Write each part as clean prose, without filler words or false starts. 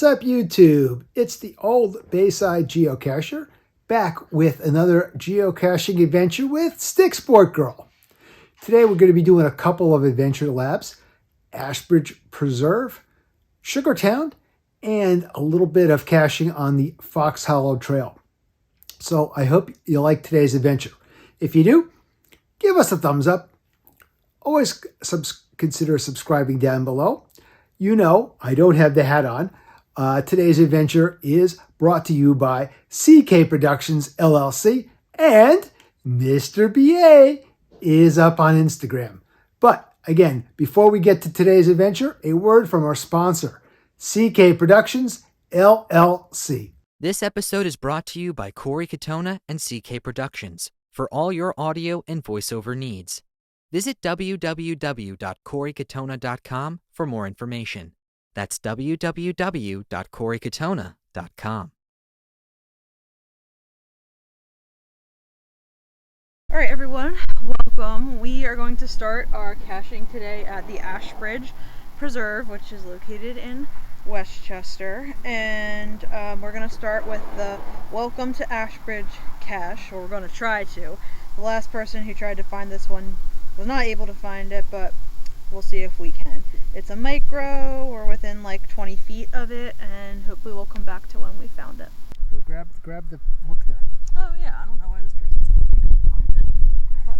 up, YouTube? It's the old Bayside geocacher back with another geocaching adventure with Stick Sport Girl. Today we're going to be doing a couple of adventure labs, Ashbridge Preserve, Sugartown, and a little bit of caching on the Fox Hollow Trail. So I hope you like today's adventure. If you do, give us a thumbs up. Always consider subscribing down below. You know, I don't have the hat on. Today's adventure is brought to you by CK Productions LLC, and Mr. BA is up on Instagram. But again, before we get to today's adventure, a word from our sponsor, CK Productions LLC. This episode is brought to you by Corey Katona and CK Productions for all your audio and voiceover needs. Visit www.coreykatona.com for more information. That's www.coreykatona.com. All right, everyone, welcome. We are going to start our caching today at the Ashbridge Preserve, which is located in Westchester, and we're going to start with the Welcome to Ashbridge cache, or we're going to try to. The last person who tried to find this one was not able to find it, but we'll see if we can. It's a micro, we're within like 20 feet of it, and hopefully we'll come back to when we found it. So grab the hook there. Oh yeah, I don't know why this person said that they couldn't find it. But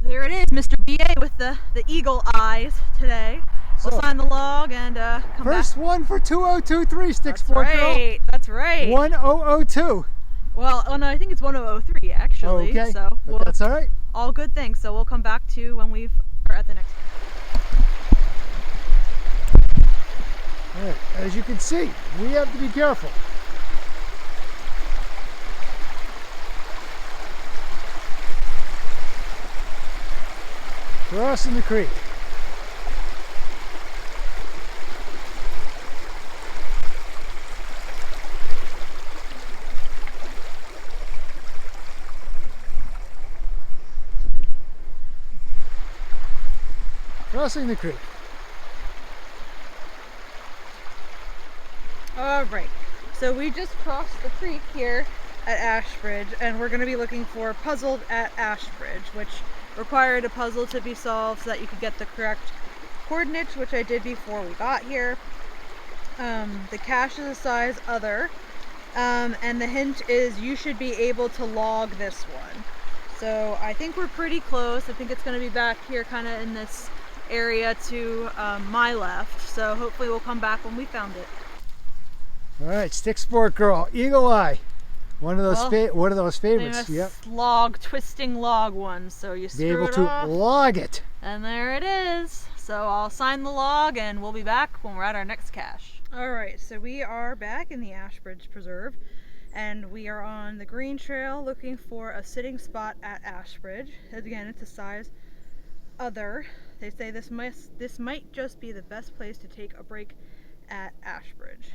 there it is, Mr. BA with the eagle eyes today. We'll sign the log and come back. First one for 2023, Stick Sport Girl. That's right. 1002. Well, oh no, I think it's 1003 actually. Okay, so but that's all right. All good things. So we'll come back to when we are at the next one. All right, as you can see, we have to be careful. Crossing the creek. Crossing the creek. All right, so we just crossed the creek here at Ashbridge, and we're going to be looking for Puzzled at Ashbridge, which required a puzzle to be solved so that you could get the correct coordinates, which I did before we got here. The cache is a size other, and the hint is you should be able to log this one. So I think we're pretty close. I think it's going to be back here kind of in this area to my left, so hopefully we'll come back when we found it. All right, Stick Sport Girl, Eagle Eye, one of those favorites. Yep. Twisting log ones. So you screw be able it to off, log it. and there it is. So I'll sign the log, and we'll be back when we're at our next cache. All right, so we are back in the Ashbridge Preserve, and we are on the green trail looking for a sitting spot at Ashbridge. Again, it's a size other. They say this might just be the best place to take a break at Ashbridge.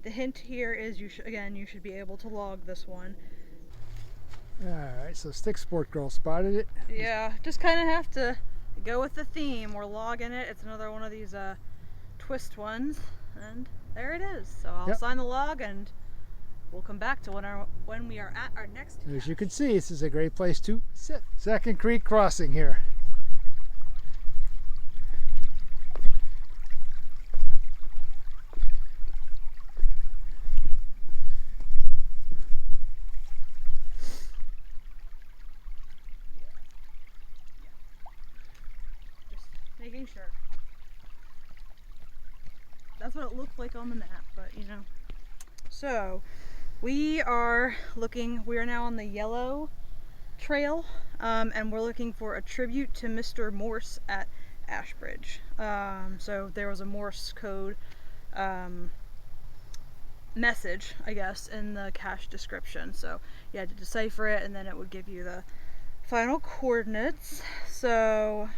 The hint here is you should be able to log this one. Alright, so Stick Sport Girl spotted it. Yeah, just kind of have to go with the theme. We're logging it. It's another one of these twist ones, and there it is. So I'll sign the log, and we'll come back to when we are at our next cache. As you can see, this is a great place to sit. Second Creek crossing here. Making sure. That's what it looked like on the map, but you know. So we are now on the yellow trail, and we're looking for a tribute to Mr. Morse at Ashbridge. So there was a Morse code message, I guess, in the cache description. So you had to decipher it, and then it would give you the final coordinates. So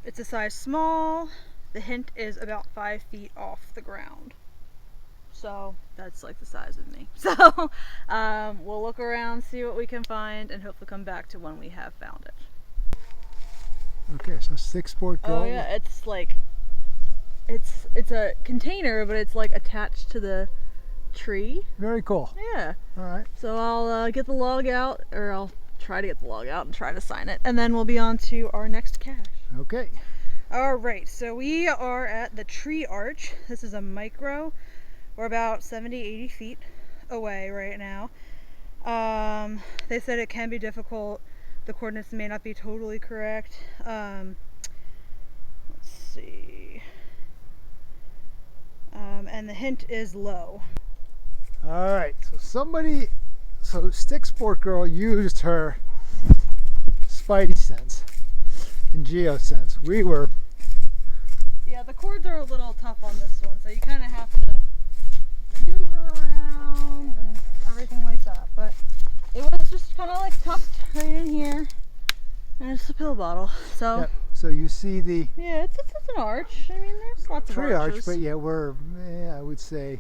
it's a size small. The hint is about 5 feet off the ground. So that's like the size of me. So we'll look around, see what we can find, and hopefully come back to when we have found it. Okay, so Stick Sport Girl. Oh yeah, it's like It's a container, but it's like attached to the tree. Very cool. Yeah. All right. So I'll get the log out, or I'll try to get the log out and try to sign it, and then we'll be on to our next cache. Okay. All right, so we are at the tree arch. This is a micro. We're about 70-80 feet away right now. They said it can be difficult. The coordinates may not be totally correct. Let's see. And the hint is low. All right. So Stick Sport Girl used her Spidey sense and Geo sense. Yeah, the chords are a little tough on this one, so you kind of have to maneuver around and everything like that. But it was just kind of like tucked right in here, and it's a pill bottle. So Yep. So you see the yeah, it's an arch. I mean, there's lots of tree arch, arches. but yeah, I would say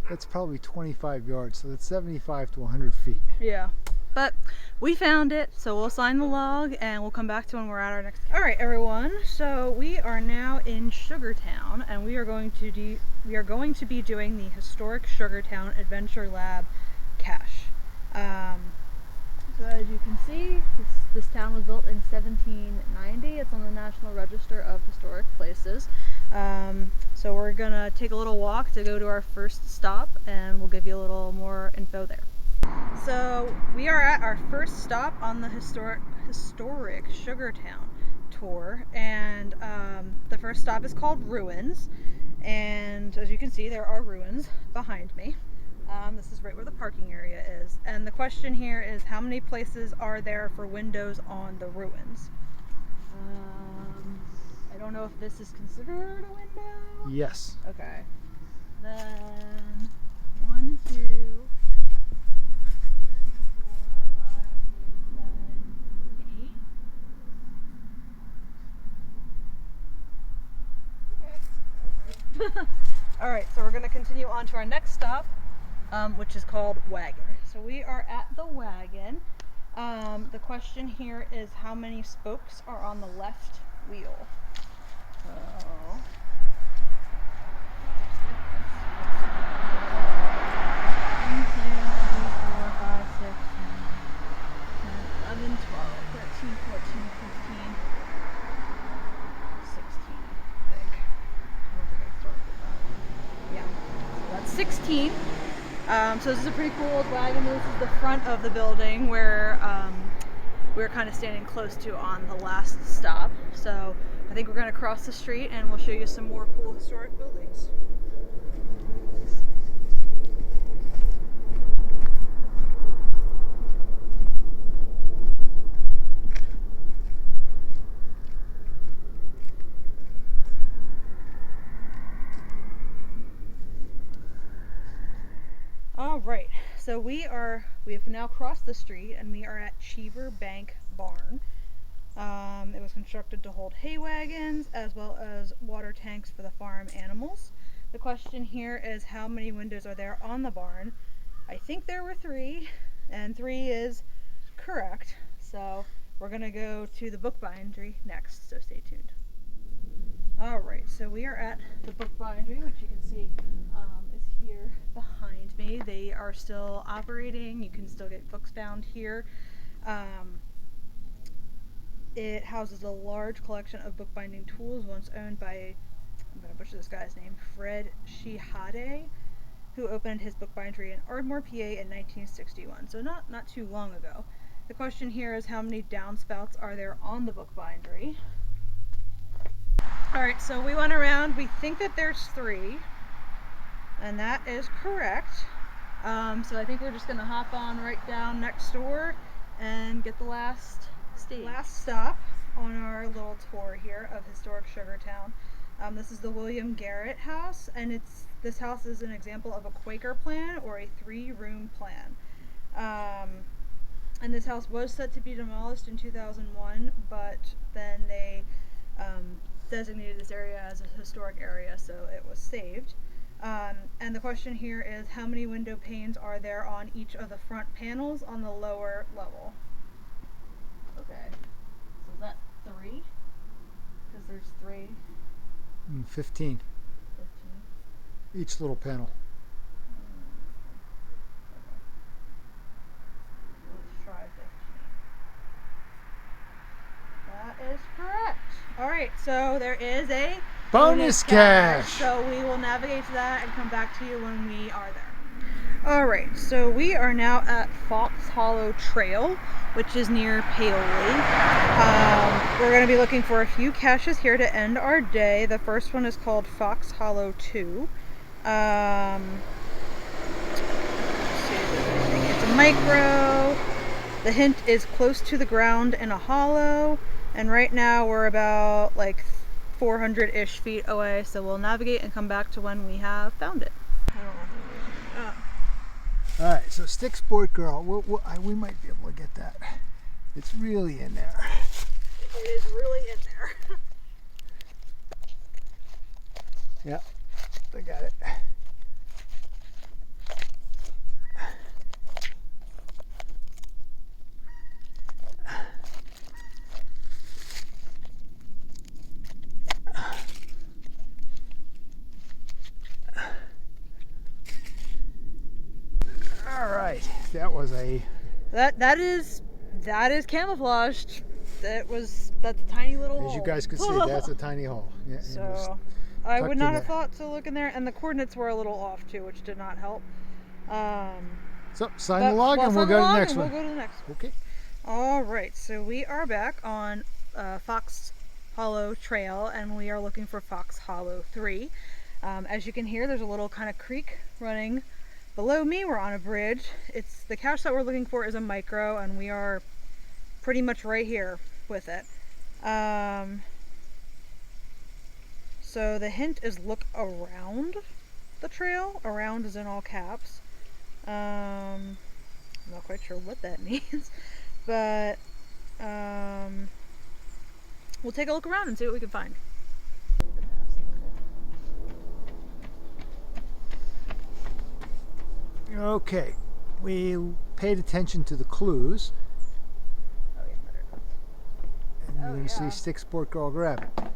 that's probably 25 yards. So that's 75 to 100 feet. Yeah, but we found it, so we'll sign the log and we'll come back to when we're at our next. All right, everyone. So we are now in Sugartown, and we are going to be doing the historic Sugartown Adventure Lab cache. So as you can see, this town was built in 1790. It's on the National Register of Historic Places. So we're gonna take a little walk to go to our first stop, and we'll give you a little more info there. So we are at our first stop on the historic Sugartown tour, and the first stop is called Ruins, and as you can see, there are ruins behind me. This is right where the parking area is, and the question here is, how many places are there for windows on the ruins? I don't know if this is considered a window. Yes. Okay. Then 1, 2, 3, 4, 5, 6, 7, 8. Okay. All right, so we're going to continue on to our next stop, which is called Wagon. So we are at the Wagon. The question here is, how many spokes are on the left wheel? So 1, 2, 3, 4, 5, 6, 7, 8, 9, 10, 11, 12, 13, 14, 15, 16, I think. I don't think I started with that. Yeah, so that's 16. So this is a pretty cool old wagon. This is the front of the building where we're kind of standing close to on the last stop. So I think we're going to cross the street and we'll show you some more cool historic buildings. All right, so we have now crossed the street and we are at Cheever Bank Barn. It was constructed to hold hay wagons as well as water tanks for the farm animals. The question here is, how many windows are there on the barn? I think there were 3, and 3 is correct. So we're gonna go to the bookbindery next, so stay tuned. All right, so we are at the bookbindery, which you can see is here behind me. They are still operating. You can still get books bound here. It houses a large collection of bookbinding tools once owned by, I'm going to butcher this guy's name, Fred Shihade, who opened his bookbindery in Ardmore, PA in 1961, so not too long ago. The question here is, how many downspouts are there on the bookbindery? Alright, so we went around. We think that there's 3, and that is correct. So I think we're just going to hop on right down next door and get the last stop on our little tour here of historic Sugartown. This is the William Garrett house, and this house is an example of a Quaker plan or a 3-room plan. And this house was set to be demolished in 2001, but then they designated this area as a historic area, so it was saved. And the question here is, how many window panes are there on each of the front panels on the lower level? Okay, so is that 3? Because there's 3. 15. each little panel. Let's try 15. That is correct. All right, so there is a Bonus cache. So we will navigate to that and come back to you when we are there. All right, so we are now at Fox Hollow Trail, which is near Paoli. We're going to be looking for a few caches here to end our day. The first one is called Fox Hollow 2. Let's see if there's anything. It's a micro. The hint is close to the ground in a hollow, and right now we're about like 400-ish feet away, so we'll navigate and come back to when we have found it. All right, so Stick Sport Girl, we might be able to get that. It's really in there. It is really in there. Yeah, I got it. That was a that is camouflaged. That's a tiny little hole. As you guys can see, that's a tiny hole. Yeah, so I would not have thought to look in there, and the coordinates were a little off too, which did not help. So sign the log and we'll go to the next one. We'll go to the next one. Okay. All right, so we are back on Fox Hollow Trail, and we are looking for Fox Hollow 3. As you can hear, there's a little kind of creek running below me. We're on a bridge. It's the cache that we're looking for is a micro, and we are pretty much right here with it. So the hint is look around the trail. Around is in all caps. I'm not quite sure what that means, but we'll take a look around and see what we can find. Okay, we paid attention to the clues. Oh, yeah, there it is. And you're going to see Stick Sport Girl grab it. Well,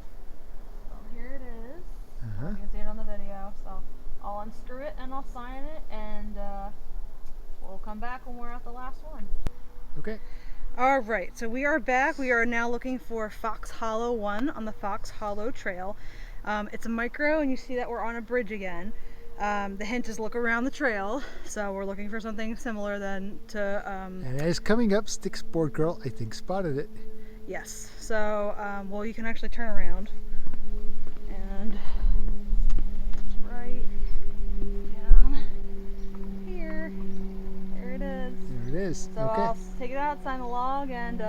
here it is. You can see it on the video, so I'll unscrew it and I'll sign it, and we'll come back when we're at the last one. Okay. All right, so we are back. We are now looking for Fox Hollow 1 on the Fox Hollow Trail. It's a micro, and you see that we're on a bridge again. The hint is look around the trail, so we're looking for something similar then to... and as coming up, Stick Sport Girl, I think, spotted it. Yes, so, well, you can actually turn around, and it's right down here. There it is. There it is. So okay. I'll take it out, sign the log, and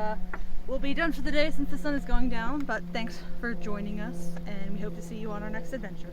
we'll be done for the day since the sun is going down, but thanks for joining us, and we hope to see you on our next adventure.